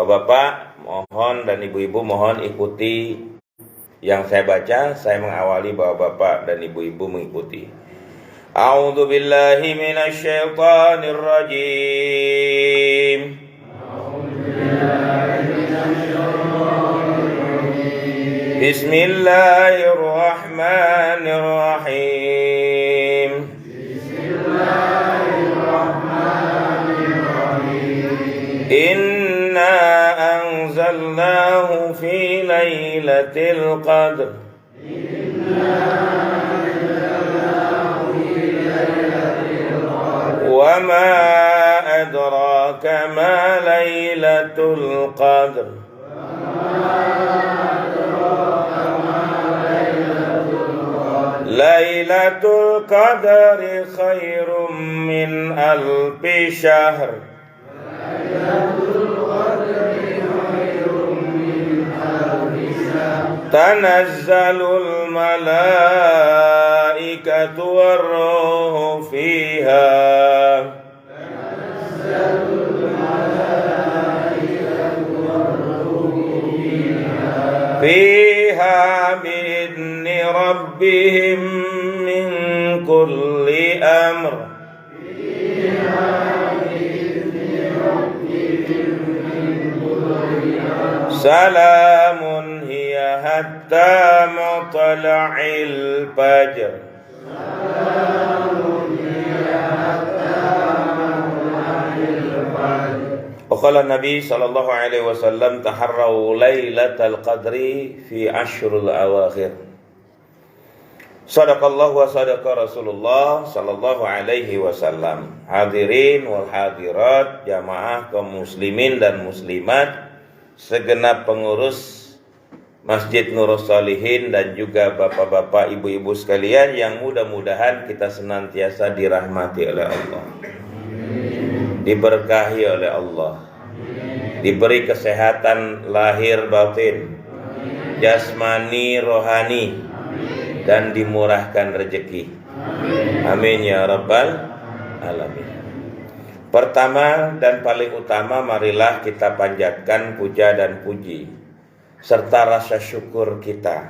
Bapak mohon dan ibu-ibu mohon ikuti yang saya baca. Saya mengawali, bapak-bapak dan ibu-ibu mengikuti. A'udzu billahi minasy syaithanir rajim. Bismillahirrahmanirrahim. Inna anzalnahu fi lailatul qadr. Wa ma adraka ma lailatul qadr. Lailatul qadri khairum min alfi syahr. Tanazzalul malaikatu war-ruhu fiha. Fiha bi'idni rabbihim min kulli amr. Salamun hiya hatta matla'il fajr. Waqala Nabi sallallahu alaihi wasallam taharraw lailatal qadri fi ashrul awakhir. Sadaqallahu wa sadaqa Rasulullah sallallahu alaihi wasallam. Hadirin wal hadirat, jamaah kaum muslimin dan muslimat, segenap pengurus Masjid Nurus Shalihin dan juga bapak-bapak, ibu-ibu sekalian yang mudah-mudahan kita senantiasa dirahmati oleh Allah, diberkahi oleh Allah, diberi kesehatan lahir batin, jasmani rohani, dan dimurahkan rezeki. Amin ya rabbal alamin. Pertama dan paling utama, marilah kita panjatkan puja dan puji serta rasa syukur kita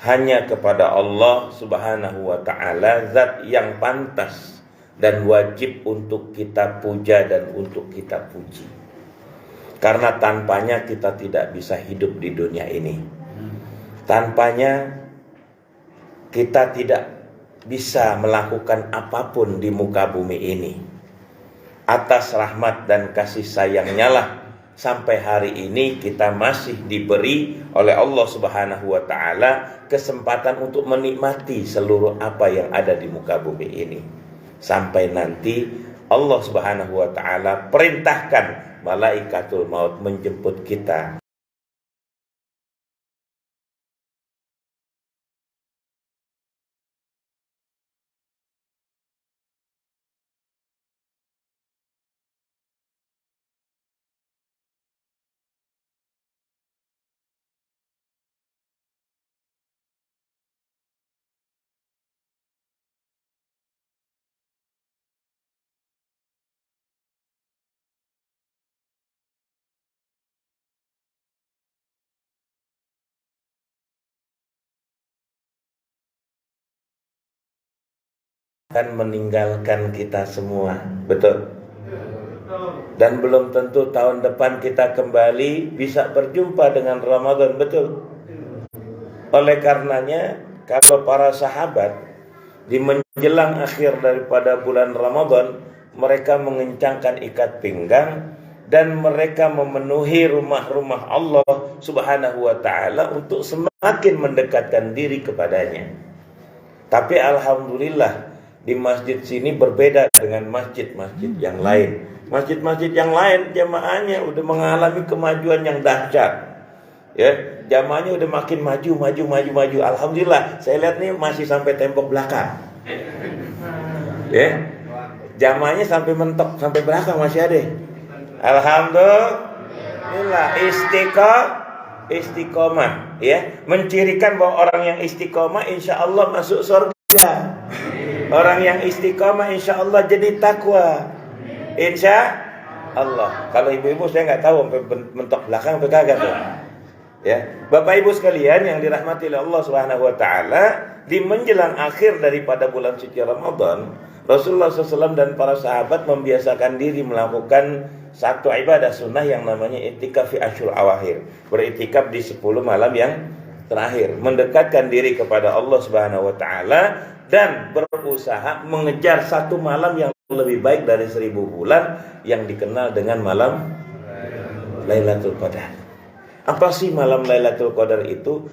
hanya kepada Allah Subhanahu wa ta'ala, zat yang pantas dan wajib untuk kita puja dan untuk kita puji. Karena tanpanya kita tidak bisa hidup di dunia ini. Tanpanya kita tidak bisa melakukan apapun di muka bumi ini. Atas rahmat dan kasih sayangnya lah sampai hari ini kita masih diberi oleh Allah Subhanahu wa ta'ala kesempatan untuk menikmati seluruh apa yang ada di muka bumi ini. Sampai nanti Allah Subhanahu wa ta'ala perintahkan malaikatul maut menjemput kita. Akan meninggalkan kita semua, betul? Dan belum tentu tahun depan kita kembali bisa berjumpa dengan Ramadan, betul? Oleh karenanya, kalau para sahabat di menjelang akhir daripada bulan Ramadan, mereka mengencangkan ikat pinggang dan mereka memenuhi rumah-rumah Allah Subhanahu wa ta'ala untuk semakin mendekatkan diri kepadanya. Tapi alhamdulillah, di masjid sini berbeda dengan masjid-masjid yang lain. Masjid-masjid yang lain jamaahnya udah mengalami kemajuan yang dahsyat. Ya, jamaahnya udah makin maju. Alhamdulillah, saya lihat nih masih sampai tembok belakang. Ya, jamaahnya sampai mentok, sampai belakang masih ada. Alhamdulillah, istiqomah, ya, mencirikan bahwa orang yang istiqomah insya Allah masuk surga. Orang yang istiqomah insya Allah jadi takwa. Insya Allah. Kalau ibu-ibu saya nggak tahu sampai mentok belakang atau kagak tuh. Ya, Bapak Ibu sekalian yang dirahmati oleh Allah Subhanahu wa taala, di menjelang akhir daripada bulan suci Ramadan, Rasulullah SAW dan para sahabat membiasakan diri melakukan satu ibadah sunnah yang namanya i'tikaf fi asyur awakhir. Beriktikaf di 10 malam yang terakhir, mendekatkan diri kepada Allah Subhanahu wa taala dan berusaha mengejar satu malam yang lebih baik dari 1000 bulan yang dikenal dengan malam Lailatul Qadar. Apa sih malam Lailatul Qadar itu?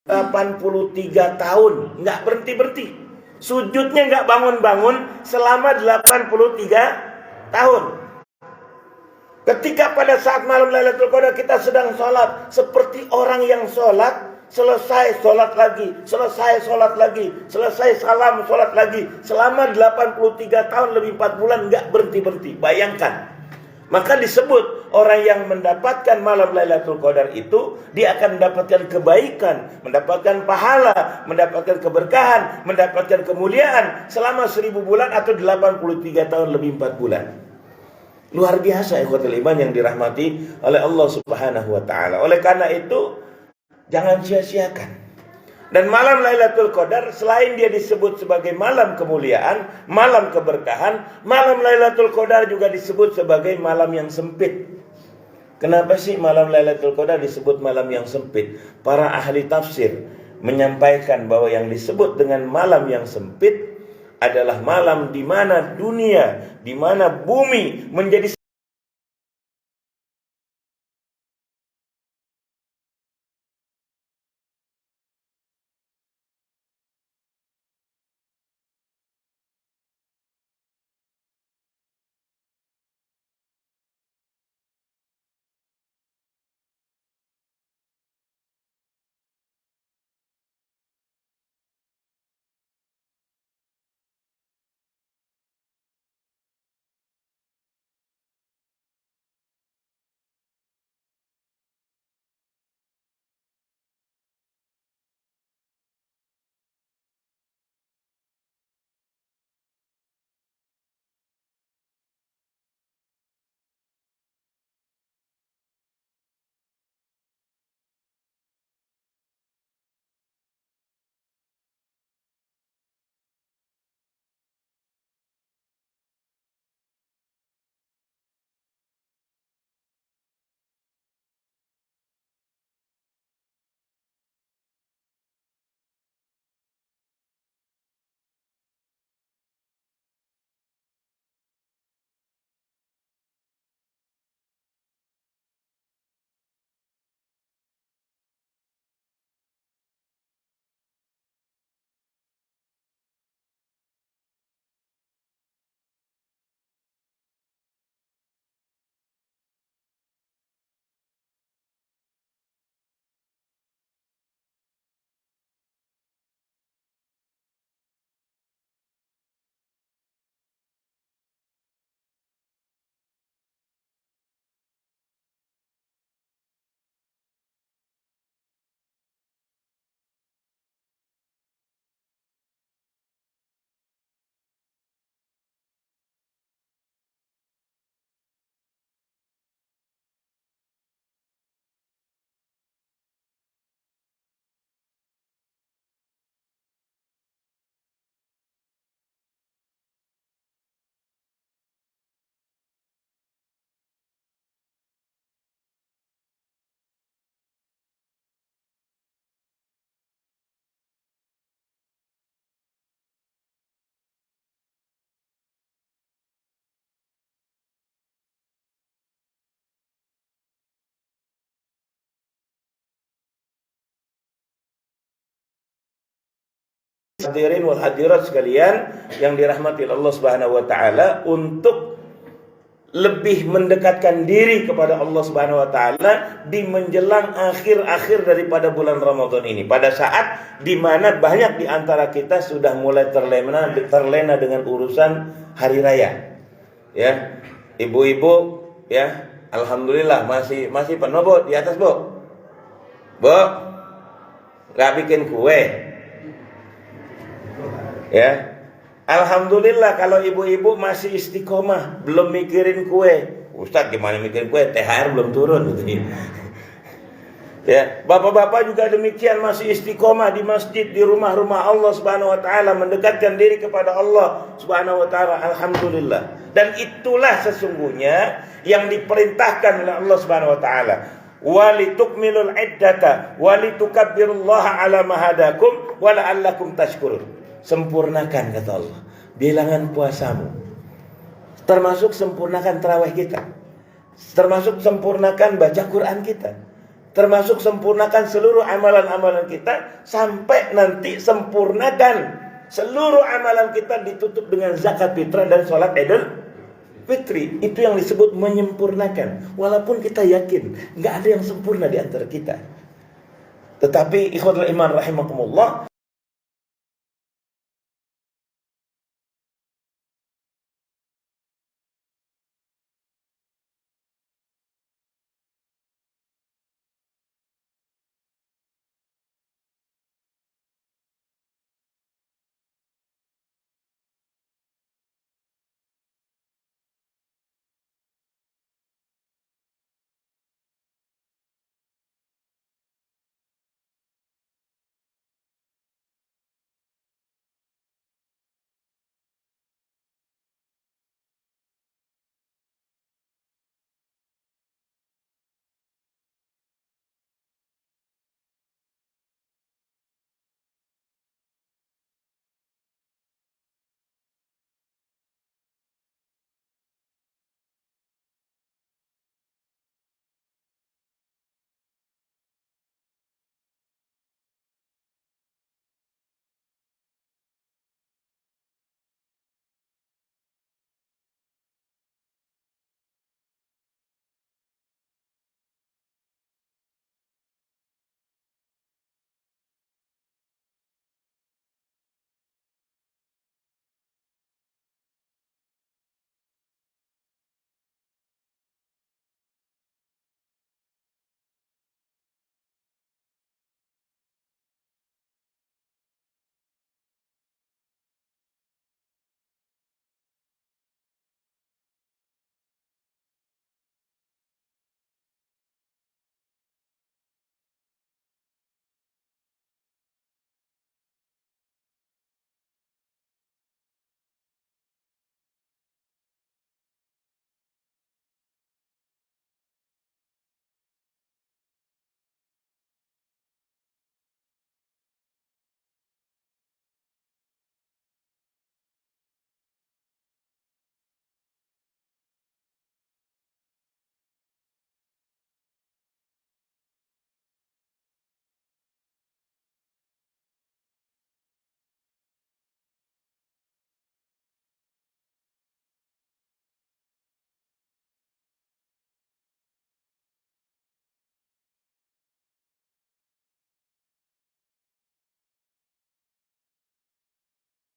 ...83 tahun nggak berhenti-berhenti. Sujudnya nggak bangun-bangun selama 83 tahun. Ketika pada saat malam Lailatul Qadar kita sedang sholat, seperti orang yang sholat, selesai sholat lagi, selesai sholat lagi, selesai salam sholat lagi, selama 83 tahun lebih 4 bulan nggak berhenti-berhenti. Bayangkan. Maka disebut orang yang mendapatkan malam Lailatul Qadar itu, dia akan mendapatkan kebaikan, mendapatkan pahala, mendapatkan keberkahan, mendapatkan kemuliaan selama 1000 bulan atau 83 tahun lebih 4 bulan. Luar biasa ikhwatul iman yang dirahmati oleh Allah Subhanahu wa taala. Oleh karena itu, jangan sia-siakan. Dan malam Lailatul Qadar selain dia disebut sebagai malam kemuliaan, malam keberkahan, malam Lailatul Qadar juga disebut sebagai malam yang sempit. Kenapa sih malam Lailatul Qadar disebut malam yang sempit? Para ahli tafsir menyampaikan bahwa yang disebut dengan malam yang sempit adalah malam di mana dunia, di mana bumi menjadi Hadirin wal hadirat sekalian yang dirahmati Allah Subhanahu wa taala, untuk lebih mendekatkan diri kepada Allah Subhanahu wa taala di menjelang akhir-akhir daripada bulan Ramadan ini, pada saat di mana banyak di antara kita sudah mulai terlena dengan urusan hari raya. Ya, ibu-ibu ya, alhamdulillah masih penuh, Bu, di atas, Bu. Bu, nggak bikin kue. Ya, alhamdulillah kalau ibu-ibu masih istiqomah, belum mikirin kue. Ustaz, gimana mikirin kue? THR belum turun gitu. Ya, bapak-bapak juga demikian, masih istiqomah di masjid, di rumah-rumah Allah Subhanahu wa taala, mendekatkan diri kepada Allah Subhanahu wa taala. Alhamdulillah. Dan itulah sesungguhnya yang diperintahkan oleh Allah Subhanahu wa taala. Walitukmilul iddata walitukabbirullaha ala ma hadakum wa la'allakum tashkurun. Sempurnakan, kata Allah, bilangan puasamu, termasuk sempurnakan tarawih kita, termasuk sempurnakan baca Quran kita, termasuk sempurnakan seluruh amalan-amalan kita, sampai nanti sempurnakan seluruh amalan kita ditutup dengan zakat fitrah dan sholat idul fitri. Itu yang disebut menyempurnakan. Walaupun kita yakin nggak ada yang sempurna di antara kita, tetapi ikhwatul iman rahimakumullah,